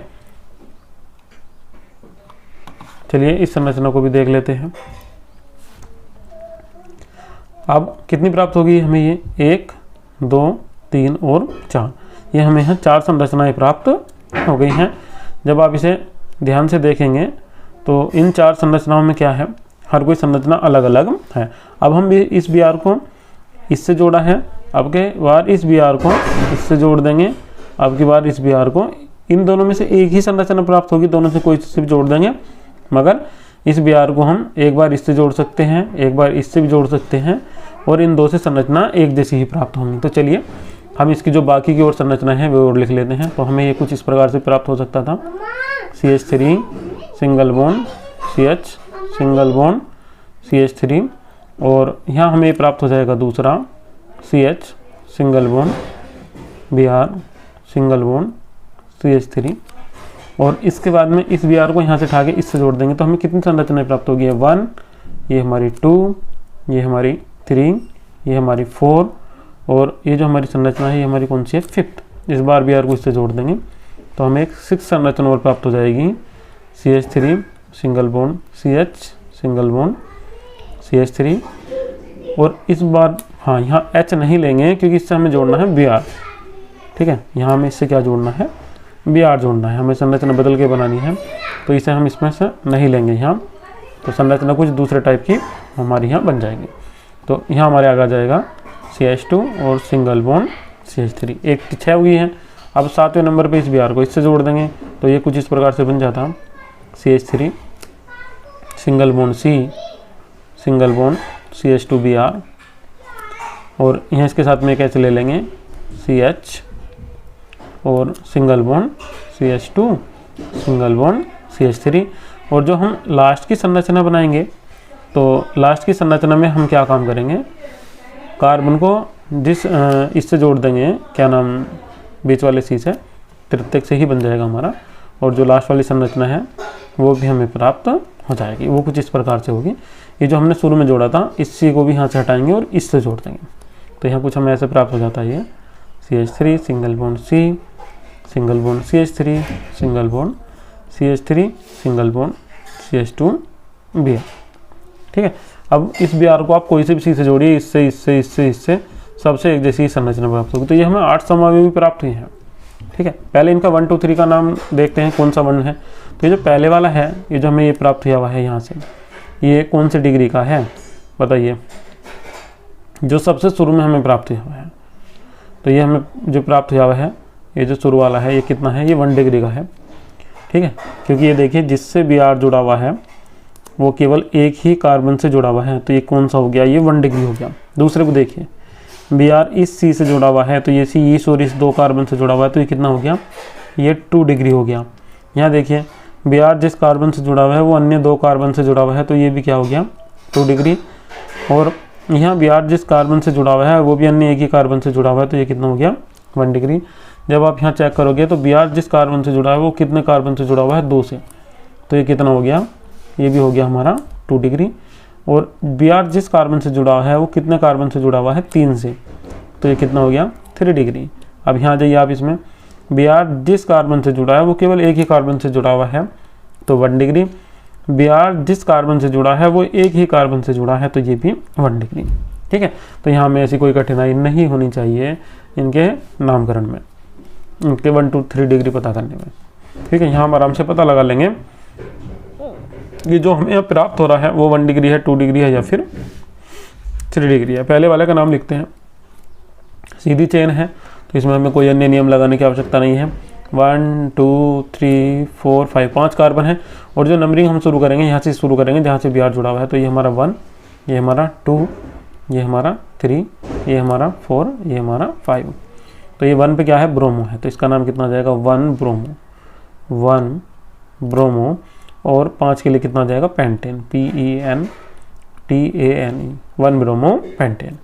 चलिए इस संरचना को भी देख लेते हैं। अब कितनी प्राप्त होगी हमें, ये 1 2 3 और 4, ये हमें यहाँ 4 संरचनाएं प्राप्त हो गई हैं। जब आप इसे ध्यान से देखेंगे तो इन 4 संरचनाओं में क्या है, हर कोई संरचना अलग अलग है। अब हम भी इस Br को इससे जोड़ा है, अब के बार इस Br को इससे जोड़ देंगे, अब की बार इस Br को, इन दोनों में से एक ही संरचना प्राप्त होगी, दोनों से कोई से भी जोड़ देंगे, मगर इस Br को हम एक बार इससे जोड़ सकते हैं, एक बार इससे भी जोड़ सकते हैं, और इन दो से संरचना एक जैसी ही प्राप्त होंगी। तो चलिए हम इसकी जो बाकी की और संरचना है वो और लिख लेते हैं। तो हमें ये कुछ इस प्रकार से प्राप्त हो सकता था, CH3 single bond CH single bond CH3, और यहाँ हमें प्राप्त हो जाएगा दूसरा CH single bond Br single bond CH3, और इसके बाद में इस Br को यहाँ से उठा के इससे जोड़ देंगे तो हमें कितनी संरचनाएं प्राप्त होगी, 1, ये हमारी 2, ये हमारी 3, ये हमारी 4, और ये जो हमारी संरचना है ये हमारी कौन सी है, 5th। इस बार Br को इससे जोड़ देंगे तो हमें एक 6 संरचना और प्राप्त हो जाएगी, CH3 single bond CH single bond CH3, और इस बार हाँ यहाँ H नहीं लेंगे क्योंकि इससे हमें जोड़ना है Br। ठीक है, यहाँ हमें इससे क्या जोड़ना है, Br जोड़ना है, हमें संरचना बदल के बनानी है, तो इसे हम इसमें से नहीं लेंगे यहाँ, तो संरचना कुछ दूसरे टाइप की हमारी यहाँ बन जाएगी। तो यहाँ हमारे आगे आ जाएगा CH2 और सिंगल बॉन्ड CH3, एक 6 हुई है। अब 7वें नंबर पे इस Br को इससे जोड़ देंगे तो ये कुछ इस प्रकार से बन जाता, CH3 single bond C single bond CH2 Br, और यहाँ इसके साथ में एक H ले लेंगे, CH और single bond CH2 single bond CH3। और जो हम लास्ट की संरचना बनाएंगे तो लास्ट की संरचना में हम क्या काम करेंगे, कार्बन को जिस इससे जोड़ देंगे, क्या नाम, बीच वाले C से, तृतीयक से ही बन जाएगा हमारा, और जो लास्ट वाली संरचना है वो भी हमें प्राप्त हो जाएगी। वो कुछ इस प्रकार से होगी, ये जो हमने शुरू में जोड़ा था इस C को भी यहाँ से हटाएंगे और इससे जोड़ देंगे तो यहाँ कुछ हमें ऐसे प्राप्त हो जाता है, ये CH3 single bond C single bond CH3 single bond CH3 single bond CH2 Br। ठीक है, अब इस Br को आप कोई से भी C से जोड़िए, इससे इससे इससे इससे सबसे एक जैसी संरचना प्राप्त होगी। तो ये हमें 8 समअवयवी प्राप्त हुए हैं। ठीक है, पहले इनका 1 2 3 का नाम देखते हैं कौन सा 1 है। तो ये जो पहले वाला है, ये जो हमें ये प्राप्त हुआ है यहाँ से, ये कौन से डिग्री का है बताइए, जो सबसे शुरू में हमें प्राप्त हुआ है। तो ये हमें जो प्राप्त हुआ है, ये जो शुरू वाला है, ये कितना है, ये 1 डिग्री का है। ठीक है, क्योंकि ये देखिए जिससे Br जुड़ा हुआ है वो केवल एक ही कार्बन से जुड़ा हुआ है, तो ये कौन सा हो गया, ये 1 डिग्री हो गया। दूसरे को देखिए, Br इस C से जुड़ा हुआ है, तो ये C इस और इस 2 कार्बन से जुड़ा हुआ है, तो ये कितना हो गया, ये 2 डिग्री हो गया। यहाँ देखिए Br जिस कार्बन से जुड़ा हुआ है वो अन्य 2 कार्बन से जुड़ा हुआ है, तो ये भी क्या हो गया, 2 डिग्री। और यहाँ Br जिस कार्बन से जुड़ा हुआ है वो भी अन्य एक ही कार्बन से जुड़ा हुआ है, तो ये कितना हो गया, 1 डिग्री। जब आप यहाँ चेक करोगे तो Br जिस कार्बन से जुड़ा है वो कितने कार्बन से जुड़ा हुआ है, 2 से, तो ये कितना हो गया, ये भी हो गया हमारा 2 डिग्री। और Br जिस कार्बन से जुड़ा हुआ है वो कितने कार्बन से जुड़ा हुआ है, 3 से, तो ये कितना हो गया, 3 डिग्री। अब यहाँ जाइए आप, इसमें Br जिस कार्बन से जुड़ा है वो केवल एक ही कार्बन से जुड़ा हुआ है, तो 1 डिग्री। Br जिस कार्बन से जुड़ा है वो एक ही कार्बन से जुड़ा है, तो ये भी 1 डिग्री। ठीक है, तो यहाँ में ऐसी कोई कठिनाई नहीं होनी चाहिए इनके नामकरण में, इनके 1 2 3 डिग्री पता करने में। ठीक है, यहाँ हम आराम से पता लगा लेंगे कि जो हमें प्राप्त हो रहा है वो 1 डिग्री है, 2 डिग्री है या फिर 3 डिग्री है। पहले वाले का नाम लिखते हैं, सीधी चेन है तो इसमें हमें कोई अन्य नियम लगाने की आवश्यकता नहीं है। 1 2 3 4 5 5 कार्बन है, और जो नंबरिंग हम शुरू करेंगे यहाँ से शुरू करेंगे जहाँ से Br जुड़ा हुआ है। तो ये हमारा 1, ये हमारा 2, ये हमारा 3, ये हमारा 4, ये हमारा 5। तो ये 1 पे क्या है, ब्रोमो है, तो इसका नाम कितना आ जाएगा, 1 ब्रोमो, 1 ब्रोमो। और 5 के लिए कितना आ जाएगा, पेंटेन, PENTANE, 1 ब्रोमो पेंटेन।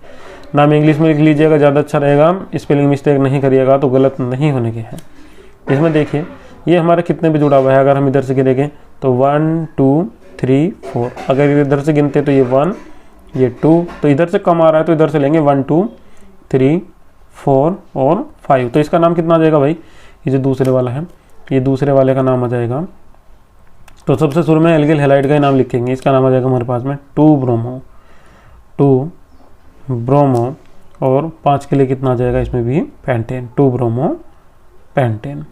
नाम इंग्लिश में लिख लीजिएगा, ज़्यादा अच्छा रहेगा, स्पेलिंग मिस्टेक नहीं करिएगा तो गलत नहीं होने के हैं। इसमें देखिए ये हमारा कितने पे जुड़ा हुआ है, अगर हम इधर से देखें तो 1 2 3 4। अगर इधर से गिनते तो ये 1 ये 2, तो इधर से कम आ रहा है तो इधर से लेंगे 1 2 3 4 और 5। तो इसका नाम कितना आ जाएगा भाई, ये जो दूसरे वाला है ये दूसरे वाले का नाम आ जाएगा। तो सबसे शुरू में एल्किल हैलाइड का ही नाम लिखेंगे, इसका नाम आ जाएगा हमारे पास में 2 ब्रोमो और 5 के लिए कितना आ जाएगा इसमें भी पेंटेन, 2 ब्रोमो पेंटेन।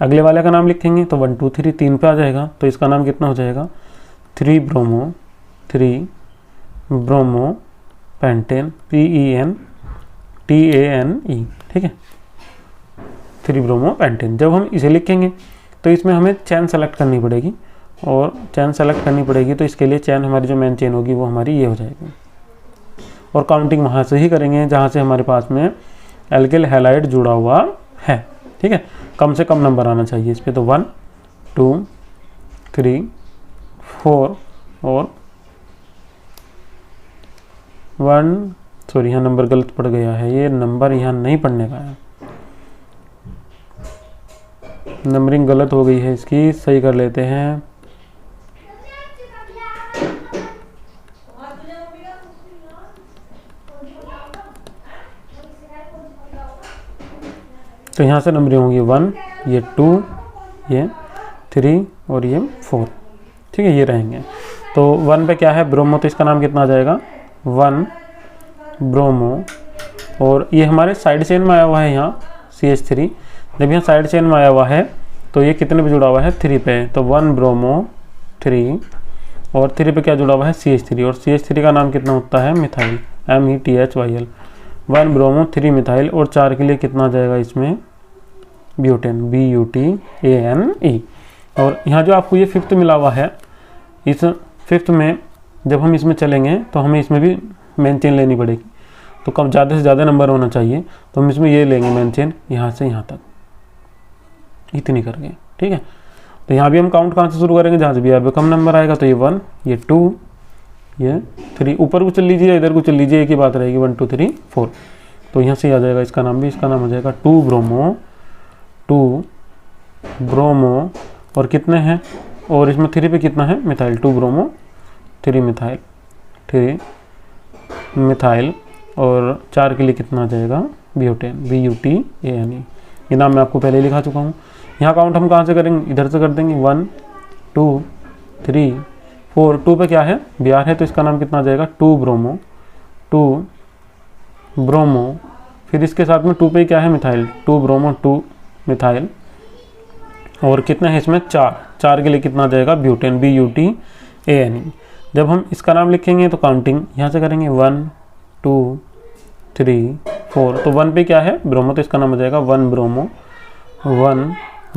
अगले वाले का नाम लिखेंगे तो 1 2 3 3 पे आ जाएगा, तो इसका नाम कितना हो जाएगा 3 ब्रोमो पेंटेन, PENTANE, ठीक है 3 ब्रोमो पेंटेन। जब हम इसे लिखेंगे तो इसमें हमें चैन सेलेक्ट करनी पड़ेगी, और चैन सेलेक्ट करनी पड़ेगी तो इसके लिए चैन हमारी जो मेन चेन होगी वो हमारी ये हो जाएगी, और काउंटिंग वहाँ से ही करेंगे जहाँ से हमारे पास में एल्किल हैलाइड जुड़ा हुआ है, ठीक है। कम से कम नंबर आना चाहिए इस पर, तो 1 2 3 4 और 1, सॉरी यहाँ नंबर गलत पड़ गया है, ये नंबर यहाँ नहीं पढ़ने का है, नंबरिंग गलत हो गई है इसकी, सही कर लेते हैं। तो यहाँ से नंबरिंग होगी 1 ये 2 ये 3 और ये 4, ठीक है ये रहेंगे। तो 1 पे क्या है ब्रोमो, तो इसका नाम कितना आ जाएगा 1 ब्रोमो, और ये हमारे साइड चेन में आया हुआ है यहाँ CH3। जब यहाँ साइड चेन में आया हुआ है तो ये कितने पे जुड़ा हुआ है 3 पे, तो 1 ब्रोमो 3, और 3 पे क्या जुड़ा हुआ है CH3, और CH3 का नाम कितना होता है मिथाइल, METHYL, 1 ब्रोमो 3 मिथाइल, और 4 के लिए कितना आ जाएगा इसमें ब्यूटेन, BUTANE। और यहाँ जो आपको ये 5th मिला हुआ है, इस 5th में जब हम इसमें चलेंगे तो हमें इसमें भी मेन चेन लेनी पड़ेगी, तो कम ज़्यादा से ज़्यादा नंबर होना चाहिए, तो हम इसमें ये लेंगे मेन चेन यहाँ से यहाँ तक इतनी करके, ठीक है। तो यहाँ भी हम काउंट कहाँ से शुरू करेंगे, जहाँ से भी यहाँ पे कम नंबर आएगा, तो ये 1 ये 2 ये 3, ऊपर को चल लीजिए इधर को चल लीजिए, एक ही बात रहेगी 1 2 3 4। तो यहाँ से आ जाएगा इसका नाम भी, इसका नाम हो जाएगा 2 ब्रोमो, और कितने हैं, और इसमें 3 पे कितना है मिथाइल, 2 ब्रोमो 3 मिथाइल, और 4 के लिए कितना आ जाएगा ब्यूटेन, BUTANE। ये नाम मैं आपको पहले ही लिखा चुका हूँ। यहाँ काउंट हम कहाँ से करेंगे, इधर से कर देंगे 1 2 3 4, 2 पे क्या है Br है, तो इसका नाम कितना आ जाएगा 2 ब्रोमो, फिर इसके साथ में 2 पे क्या है मिथाइल, 2 ब्रोमो 2 मिथाइल, और कितना है इसमें 4 के लिए कितना आ जाएगा ब्यूटेन, BUTANE। जब हम इसका नाम लिखेंगे तो काउंटिंग यहाँ से करेंगे 1 2 3 4, तो 1 पे क्या है ब्रोमो, तो इसका नाम हो जाएगा 1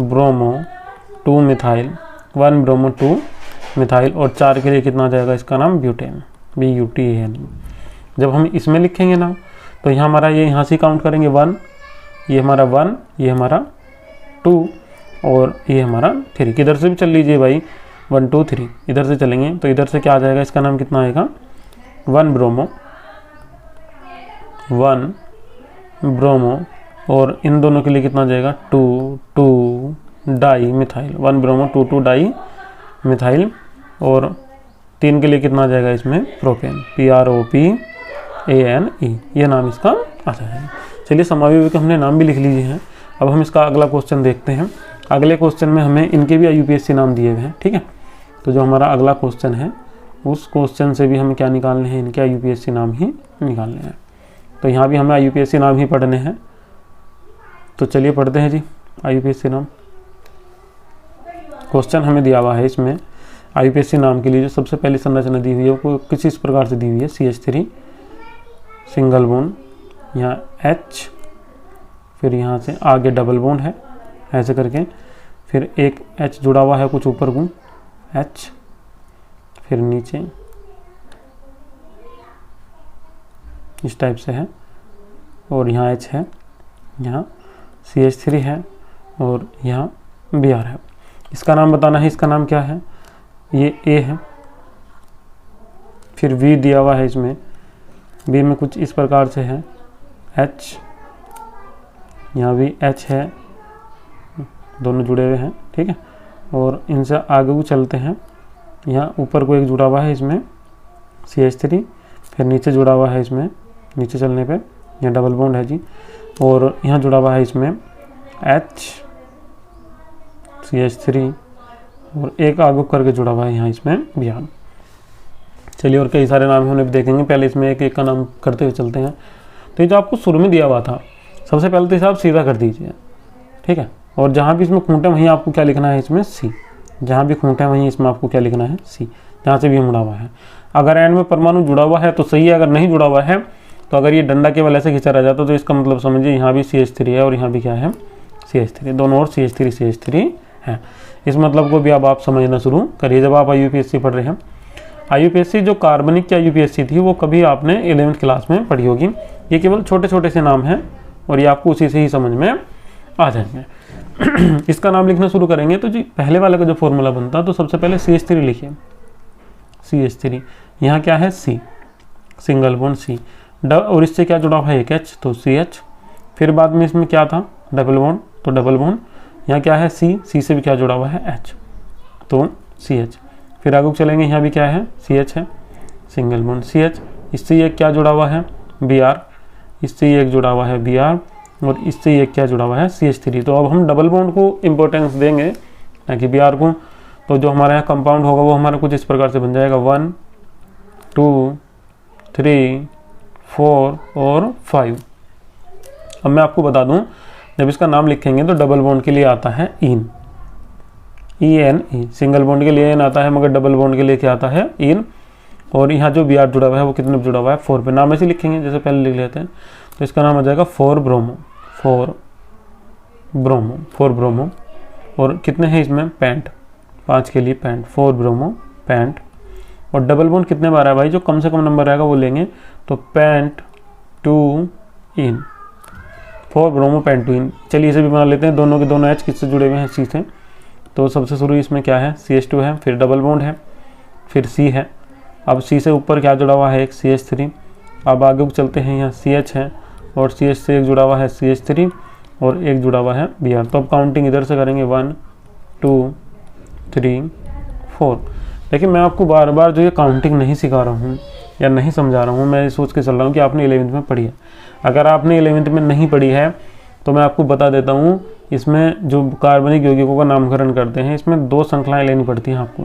ब्रोमो 2 मिथाइल, 1 ब्रोमो 2 मिथाइल, और 4 के लिए कितना आ जाएगा इसका नाम ब्यूटेन, BUTANE। जब हम इसमें लिखेंगे ना तो यहाँ हमारा ये यहाँ से काउंट करेंगे 1, ये हमारा 1 ये हमारा 2 और ये हमारा 3, किधर से भी चल लीजिए भाई 1 2 3, इधर से चलेंगे तो इधर से क्या आ जाएगा, इसका नाम कितना आएगा 1 ब्रोमो, और इन दोनों के लिए कितना आ जाएगा 2 di methyl, 1 bromo 2 di methyl, और 3 के लिए कितना आ जाएगा इसमें प्रोपेन, PROPANE, ये नाम इसका आ जाएगा। चलिए समावयव के हमने नाम भी लिख लीजिए हैं। अब हम इसका अगला क्वेश्चन देखते हैं। अगले क्वेश्चन में हमें इनके भी IUPAC नाम दिए हुए हैं, ठीक है। तो जो हमारा अगला क्वेश्चन है उस क्वेश्चन से भी हमें क्या निकालने हैं, इनके IUPAC नाम ही निकालने हैं। तो यहाँ भी हमें IUPAC नाम ही पढ़ने हैं, तो चलिए पढ़ते हैं जी IUPAC नाम। क्वेश्चन हमें दिया हुआ है, इसमें IUPAC नाम के लिए जो सबसे पहली संरचना दी हुई है वो किसी इस प्रकार से दी हुई है, CH3 सिंगल बोन, यहाँ H, फिर यहाँ से आगे डबल बोन है ऐसे करके, फिर एक H जुड़ा हुआ है कुछ ऊपर को H, फिर नीचे इस टाइप से है, और यहाँ H है, यहाँ CH3 है, और यहाँ Br है। इसका नाम बताना है, इसका नाम क्या है, ये A है, फिर V दिया हुआ है, इसमें B में कुछ इस प्रकार से है H, यहाँ भी H है, दोनों जुड़े हुए हैं, ठीक है। और इनसे आगे को चलते हैं, यहाँ ऊपर को एक जुड़ा हुआ है इसमें CH3, फिर नीचे जुड़ा हुआ है इसमें, नीचे चलने पे यहाँ डबल बॉन्ड है जी, और यहाँ जुड़ा हुआ है इसमें CH3 और एक आगे करके जुड़ा हुआ है यहाँ इसमें Br। चलिए और कई सारे नाम हम भी देखेंगे, पहले इसमें एक एक का नाम करते हुए चलते हैं। तो ये जो आपको शुरू में दिया हुआ था, सबसे पहले तो इसे आप सीधा कर दीजिए, ठीक है। और जहाँ भी इसमें खूंटे वहीं आपको क्या लिखना है इसमें C, जहाँ भी खूंटे हैं वहीं इसमें आपको क्या लिखना है C, जहाँ से भी मुड़ा हुआ है। अगर एंड में परमाणु जुड़ा हुआ है तो सही है, अगर नहीं जुड़ा हुआ है तो अगर ये डंडा केवल ऐसे खींचा रह जाता तो इसका मतलब समझिए यहाँ भी CH3 है और यहाँ भी क्या है CH3, दोनों और CH3 है। इस मतलब को भी अब आप समझना शुरू करिए जब आप IUPAC पढ़ रहे हैं। IUPAC जो कार्बनिक की IUPAC थी वो कभी आपने 11th क्लास में पढ़ी होगी। ये केवल छोटे छोटे से नाम हैं और ये आपको उसी से ही समझ में आ जाएंगे। इसका नाम लिखना शुरू करेंगे तो जी पहले वाले का जो फॉर्मूला बनता तो सबसे पहले CH3 लिखिए, CH3, यहाँ क्या है C, सिंगल बॉन्ड C, और इससे क्या जुड़ा हुआ है एक H तो CH, फिर बाद में इसमें क्या था डबल बॉन्ड तो डबल बॉन्ड, यहाँ क्या है C से भी क्या जुड़ा हुआ है H तो CH, फिर आगे चलेंगे यहाँ भी क्या है CH है, सिंगल बॉन्ड CH, इससे एक क्या जुड़ा हुआ है Br, इससे एक जुड़ा हुआ है Br और इससे एक क्या जुड़ा हुआ है CH3। तो अब हम डबल बॉन्ड को इम्पोर्टेंस देंगे ना कि Br को। तो जो हमारे यहाँ कंपाउंड होगा वो हमारा कुछ इस प्रकार से बन जाएगा 1 2 3 4 और 5। अब मैं आपको बता दूं जब इसका नाम लिखेंगे तो डबल बॉन्ड के लिए आता है इन, EN, सिंगल बॉन्ड के लिए N आता है, मगर डबल बॉन्ड के लिए क्या आता है इन। और यहाँ जो Br जुड़ा हुआ है वो कितने पे जुड़ा हुआ है 4 पे। नाम ऐसे लिखेंगे जैसे पहले लिख लेते हैं, तो इसका नाम आ जाएगा 4 ब्रोमो। और कितने हैं इसमें पेंट, 5 के लिए पेंट, 4 ब्रोमो पेंट। और डबल बॉन्ड कितने बार है भाई, जो कम से कम नंबर आएगा वो लेंगे, तो पेंट 2 इन, 4 ब्रोमो पेंट 2 इन। चलिए इसे भी बना लेते हैं, दोनों के दोनों H किससे जुड़े हुए हैं C से। तो सबसे शुरू इसमें क्या है CH2 है, फिर डबल बॉन्ड है, फिर C है। अब C से ऊपर क्या जुड़ा हुआ है एक CH3। अब आगे चलते हैं, यहाँ CH है और CH से एक जुड़ा हुआ है CH3 और एक जुड़ा हुआ है Br। तो अब काउंटिंग इधर से करेंगे 1 2 3 4। लेकिन मैं आपको बार बार जो ये काउंटिंग नहीं सिखा रहा हूँ या नहीं समझा रहा हूँ, मैं सोच के चल रहा हूँ कि आपने 11th में पढ़ी है। अगर आपने 11th में नहीं पढ़ी है तो मैं आपको बता देता हूँ, इसमें जो कार्बनिक यौगिकों का नामकरण करते हैं इसमें 2 श्रृंखलाएँ लेनी पड़ती हैं आपको।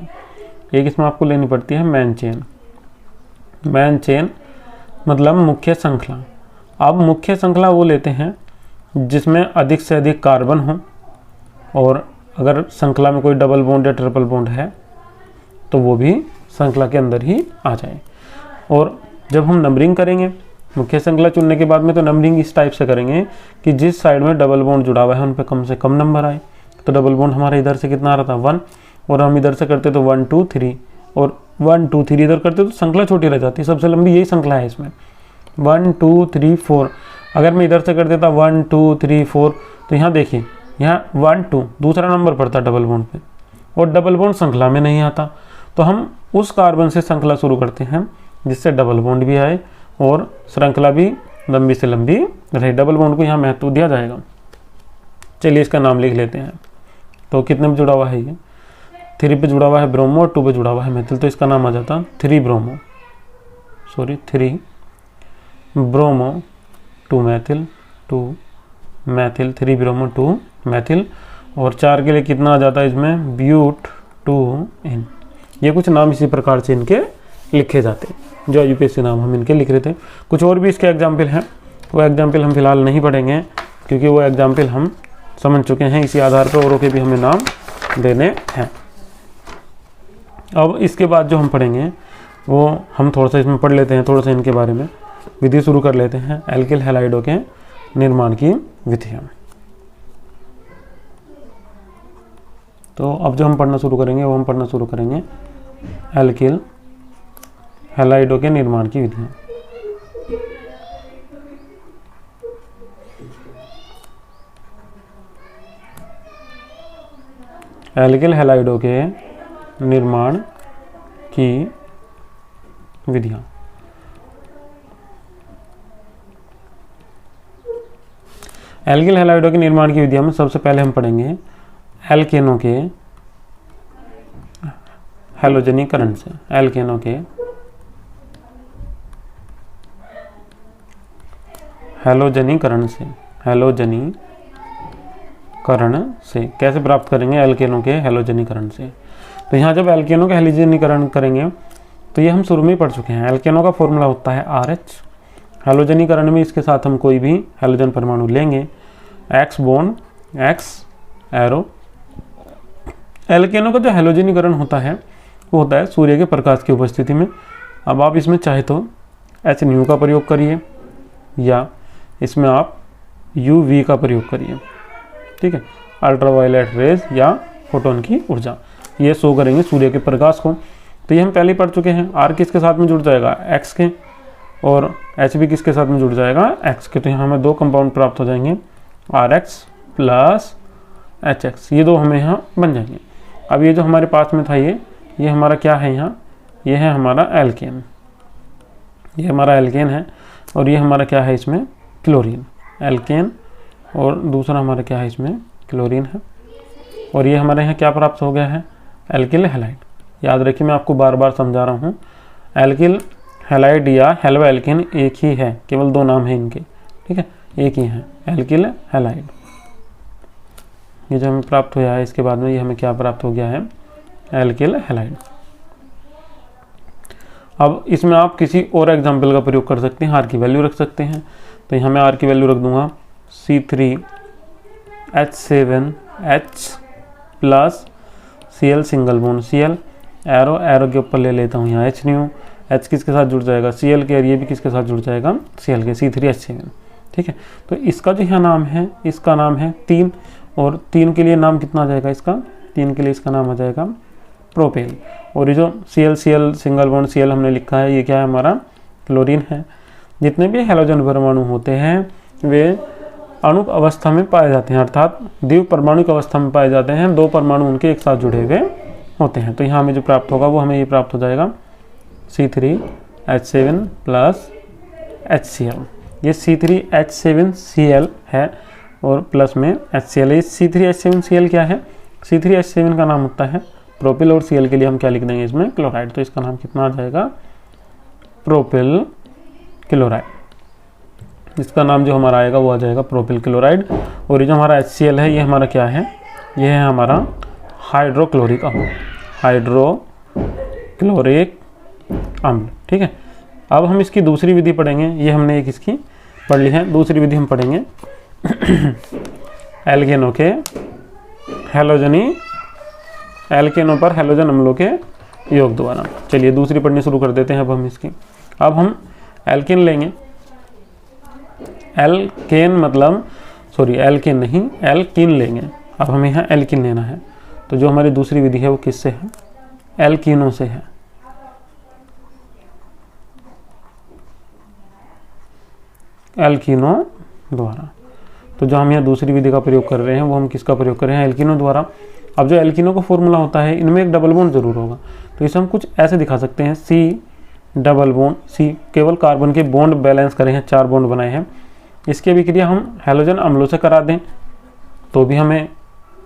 एक इसमें आपको लेनी पड़ती है मैन चेन मतलब मुख्य श्रृंखला। अब मुख्य श्रृंखला वो लेते हैं जिसमें अधिक से अधिक कार्बन हो, और अगर श्रृंखला में कोई डबल बॉन्ड या ट्रिपल बॉन्ड है तो वो भी श्रृंखला के अंदर ही आ जाए। और जब हम नंबरिंग करेंगे मुख्य श्रृंखला चुनने के बाद में, तो नंबरिंग इस टाइप से करेंगे कि जिस साइड में डबल बॉन्ड जुड़ा हुआ है उन पे कम से कम नंबर आए। तो डबल बॉन्ड हमारा इधर से कितना आ रहा था 1, और हम इधर से करते तो 1 2 3, और 1 2 3 इधर करते तो श्रृंखला छोटी रह जाती। सबसे लंबी यही श्रृंखला है इसमें 1 2 3 4। अगर मैं इधर से कर देता 1 2 3 4, तो यहाँ देखिए यहाँ 1 2 दूसरा नंबर पड़ता डबल बॉन्ड पे, और डबल बॉन्ड श्रृंखला में नहीं आता। तो हम उस कार्बन से श्रृंखला शुरू करते हैं जिससे डबल बॉन्ड भी आए और श्रृंखला भी लंबी से लंबी रहे। डबल बॉन्ड को यहाँ महत्व दिया जाएगा। चलिए इसका नाम लिख लेते हैं। तो कितने पे जुड़ा हुआ है ये 3 पे जुड़ा हुआ है ब्रोमो और 2 पे जुड़ा हुआ है मेथिल, तो इसका नाम आ जाता 3 ब्रोमो 2 मेथिल 3 ब्रोमो 2 मेथिल। और 4 के लिए कितना आ जाता है इसमें ब्यूट 2 इन। ये कुछ नाम इसी प्रकार से इनके लिखे जाते हैं, जो IUPAC नाम हम इनके लिख रहे थे। कुछ और भी इसके एग्जाम्पल हैं, वो एग्जाम्पल हम फिलहाल नहीं पढ़ेंगे क्योंकि वो एग्जाम्पल हम समझ चुके हैं। इसी आधार पर औरों के भी हमें नाम देने हैं। अब इसके बाद जो हम पढ़ेंगे वो हम थोड़ा सा इसमें पढ़ लेते हैं, थोड़ा सा इनके बारे में विधि शुरू कर लेते हैं। एल्किल हैलाइडों के निर्माण की विधियाँ। तो अब जो हम पढ़ना शुरू करेंगे वो हम पढ़ना शुरू करेंगे एल्किल हैलाइडों के निर्माण की विधियाँ। एल्किल हैलाइडों के निर्माण की विधियाँ। एल्किल हैलाइडों के निर्माण की विधियाँ में सबसे पहले हम पढ़ेंगे एल्केनों के हैलोजनीकरण से, एल्केनों के हैलोजनीकरण से, हैलोजनीकरण से कैसे प्राप्त करेंगे? एल्केनों के हैलोजनीकरण से। तो यहाँ जब एल्केनों का हैलोजनीकरण करेंगे तो ये हम शुरू में ही पढ़ चुके हैं। एल्केनों का फॉर्मूला होता है RH। हैलोजनीकरण में इसके साथ हम कोई भी हैलोजन परमाणु लेंगे, X बॉन्ड, X एरो। एल्केनों का जो हैलोजनीकरण होता है वो होता है सूर्य के प्रकाश की उपस्थिति में। अब आप इसमें चाहे तो HNu का प्रयोग करिए या इसमें आप UV का प्रयोग करिए, ठीक है, अल्ट्रावायलेट रेज या फोटोन की ऊर्जा, ये शो करेंगे सूर्य के प्रकाश को। तो ये हम पहले पढ़ चुके हैं। R किसके साथ में जुड़ जाएगा? X के, और H भी किसके साथ में जुड़ जाएगा? X के। तो यहाँ हमें दो कंपाउंड प्राप्त हो जाएंगे, RX प्लस HX, ये दो हमें यहाँ बन जाएंगे। अब ये जो हमारे पास में था ये हमारा क्या है यहाँ? ये है हमारा एल्केन, ये हमारा एल्केन है, और ये हमारा क्या है इसमें? क्लोरीन। एल्केन और दूसरा हमारा क्या है इसमें? क्लोरीन है। और ये हमारे यहाँ क्या प्राप्त हो गया है? Alkyl halide. याद रखिए, मैं आपको बार बार समझा रहा हूँ, एल्किल हैलाइड या हेलो एल्केन एक ही है, केवल दो नाम है इनके, ठीक है, एक ही है, एल्किल हैलाइड। ये जो हमें प्राप्त हुआ है, इसके बाद में ये हमें क्या प्राप्त हो गया है? Alkyl halide. अब इसमें आप किसी और एग्जाम्पल का प्रयोग कर सकते हैं, आर की वैल्यू रख सकते हैं। तो यहाँ मैं आर की वैल्यू रख दूंगा C3H7H plus Cl single bond Cl, arrow के ऊपर ले लेता हूँ यहाँ HNu, H किसके साथ जुड़ जाएगा? Cl के, और ये भी किसके साथ जुड़ जाएगा? Cl के, C3H7, ठीक है। तो इसका जो यहाँ नाम है, इसका नाम है 3, और 3 के लिए नाम कितना आ जाएगा इसका? 3 के लिए इसका नाम आ जाएगा प्रोपेल। और ये जो Cl सिंगल बॉन्ड Cl हमने लिखा है, ये क्या है? हमारा क्लोरीन है। जितने भी हैलोजन परमाणु होते हैं वे अणुक अवस्था में पाए जाते हैं, अर्थात द्विप परमाणुक अवस्था में पाए जाते हैं। दो परमाणु उनके एक साथ जुड़े हुए होते हैं। तो यहाँ हमें जो प्राप्त होगा वो हमें ये प्राप्त हो जाएगा C3H7 प्लस HCl। ये C3H7Cl है और प्लस में HCl। ये C3H7Cl क्या है? C3H7 का नाम होता है प्रोपिल, और Cl के लिए हम क्या लिख देंगे इसमें? क्लोराइड। तो इसका नाम कितना आ जाएगा? Propyl chloride. इसका नाम जो हमारा आएगा वो आ जाएगा प्रोपिल क्लोराइड। और ये जो हमारा HCl है, ये हमारा क्या है? ये है हमारा हाइड्रोक्लोरिक अम्ल, हाइड्रोक्लोरिक अम्ल, ठीक है। अब हम इसकी दूसरी विधि पढ़ेंगे। ये हमने एक इसकी पढ़ ली है, दूसरी विधि हम पढ़ेंगे एल्केनों के एल्केनों पर हैलोजन अम्लों के योग द्वारा। चलिए दूसरी पढ़नी शुरू कर देते हैं अब हम इसकी। अब हम एल्केन लेंगे, एल्केन मतलब एल्केन नहीं, एल्कीन लेंगे। अब हमें यहाँ एल्कीन लेना है। तो जो हमारी दूसरी विधि है वो किससे है? एल्कीनों से है। एल्कीनों द्वारा। तो जो हम यहाँ दूसरी विधि का प्रयोग कर रहे हैं वो हम किसका प्रयोग कर रहे हैं? एल्कीनों द्वारा। अब जो एल्कीनों का फॉर्मूला होता है, इनमें एक डबल बॉन्ड जरूर होगा। तो इसे हम कुछ ऐसे दिखा सकते हैं, C डबल बॉन्ड C, केवल कार्बन के बॉन्ड बैलेंस करे हैं, 4 बॉन्ड बनाए हैं। इसकी अभिक्रिया हम हैलोजन अम्लों से करा दें तो भी हमें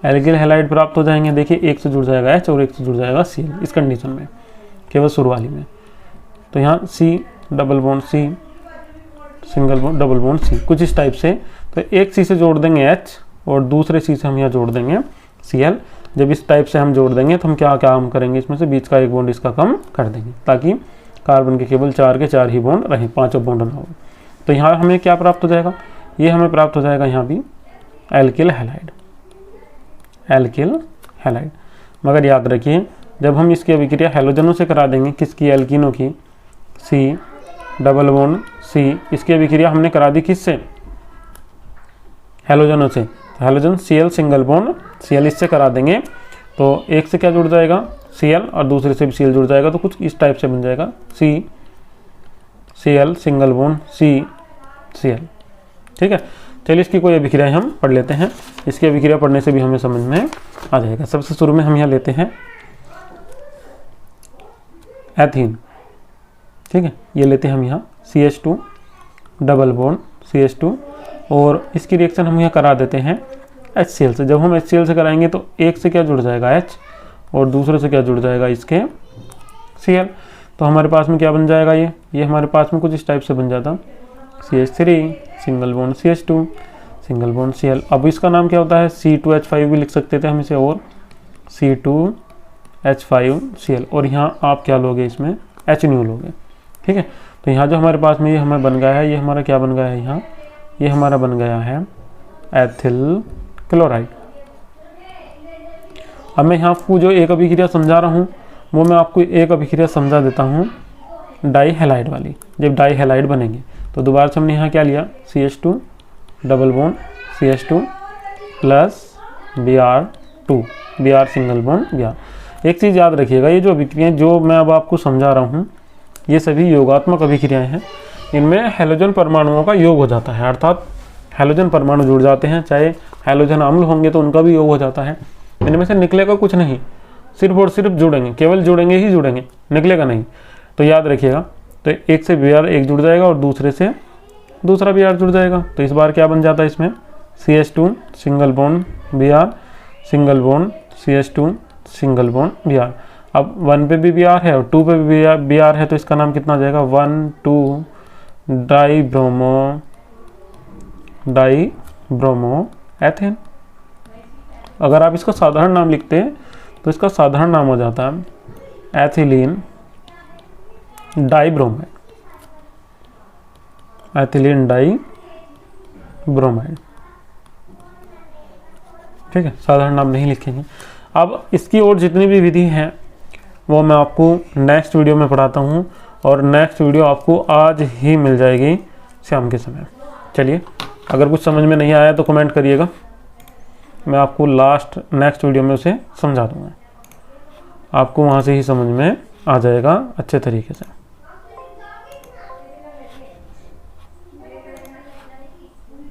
एल्किल हैलाइड प्राप्त हो जाएंगे। देखिए, एक से जुड़ जाएगा H और एक से जुड़ जाएगा Cl, इस कंडीशन में, केवल शुरू वाली में। तो यहाँ C double bond C, single bond double bond C, कुछ इस टाइप से। तो एक C से जोड़ देंगे H और दूसरे C से हम यहाँ जोड़ देंगे Cl। जब इस टाइप से हम जोड़ देंगे तो हम क्या काम करेंगे? इसमें से बीच का एक बॉन्ड इसका कम कर देंगे, ताकि कार्बन के केवल 4 के 4 ही बॉन्ड रहें, 5 बॉन्ड ना हो। तो यहाँ हमें क्या प्राप्त हो जाएगा? ये हमें प्राप्त हो जाएगा यहाँ भी एल्किल हैलाइड, एल्किल हैलाइड। मगर याद रखिए, जब हम इसकी अभिक्रिया हैलोजनों से करा देंगे, किसकी? एल्कीनों की, C डबल बॉन्ड C, इसकी अभिक्रिया हमने करा दी किससे? हैलोजनों से। तो halogen Cl single bond Cl, इससे करा देंगे तो एक से क्या जुड़ जाएगा? Cl, और दूसरे से भी Cl जुड़ जाएगा। तो कुछ इस टाइप से बन जाएगा C Cl single bond C Cl, ठीक है। चलिए इसकी कोई अभिक्रिया हम पढ़ लेते हैं। इसकी अभिक्रिया पढ़ने से भी हमें समझ में आ जाएगा। सबसे शुरू में हम यहाँ लेते हैं एथीन, ठीक है। ये लेते हैं हम यहाँ CH2 डबल बॉन्ड CH2, और इसकी रिएक्शन हम यहाँ करा देते हैं HCl से। जब हम HCl से कराएंगे तो एक से क्या जुड़ जाएगा H, और दूसरे से क्या जुड़ जाएगा? इसके Cl। तो हमारे पास में क्या बन जाएगा, ये हमारे पास में कुछ इस टाइप से बन जाता, CH3 single bond CH2 single bond Cl। अब इसका नाम क्या होता है, C2H5 भी लिख सकते थे हम इसे, और C2H5Cl। और यहाँ आप क्या लोगे, इसमें H न्यू लोगे, ठीक है। तो यहाँ जो हमारे पास में ये हमें बन गया है, ये हमारा क्या बन गया है यहाँ, ये हमारा बन गया है एथिल क्लोराइड। अब मैं यहाँ आपको जो एक अभिक्रिया समझा रहा हूँ वो मैं आपको एक अभिक्रिया समझा देता हूँ डाई हैलाइड वाली। जब डाई हैलाइड बनेंगे तो दोबारा से हमने यहाँ क्या लिया, CH2 double bond CH2 plus Br2 Br single bond Br। एक चीज़ याद रखिएगा, ये जो अभिक्रियाएं जो मैं अब आपको समझा रहा हूँ ये सभी योगात्मक अभिक्रियाएं हैं। इनमें हैलोजन परमाणुओं का योग हो जाता है, अर्थात हैलोजन परमाणु जुड़ जाते हैं, चाहे हैलोजन अम्ल होंगे तो उनका भी योग हो जाता है। इनमें से निकलेगा कुछ नहीं, सिर्फ और सिर्फ जुड़ेंगे, केवल जुड़ेंगे ही जुड़ेंगे, निकलेगा नहीं। तो याद रखिएगा, तो एक से Br एक जुड़ जाएगा और दूसरे से दूसरा Br जुड़ जाएगा। तो इस बार क्या बन जाता है इसमें, CH2 single bond Br single bond CH2 single bond Br। अब 1 पे भी Br है और 2 पे भी Br है, तो इसका नाम कितना आ जाएगा, 1,2 डाइब्रोमो एथेन। अगर आप इसका साधारण नाम लिखते हैं तो इसका साधारण नाम हो जाता है एथिलीन डाइब्रोमाइड, एथिलीन डाइब्रोमाइड, ठीक है। साधारण नाम नहीं लिखेंगे। अब इसकी और जितनी भी विधि हैं वो मैं आपको नेक्स्ट वीडियो में पढ़ाता हूँ, और नेक्स्ट वीडियो आपको आज ही मिल जाएगी शाम के समय। चलिए, अगर कुछ समझ में नहीं आया तो कमेंट करिएगा, मैं आपको लास्ट नेक्स्ट वीडियो में उसे समझा दूँगा, आपको वहाँ से ही समझ में आ जाएगा अच्छे तरीके से।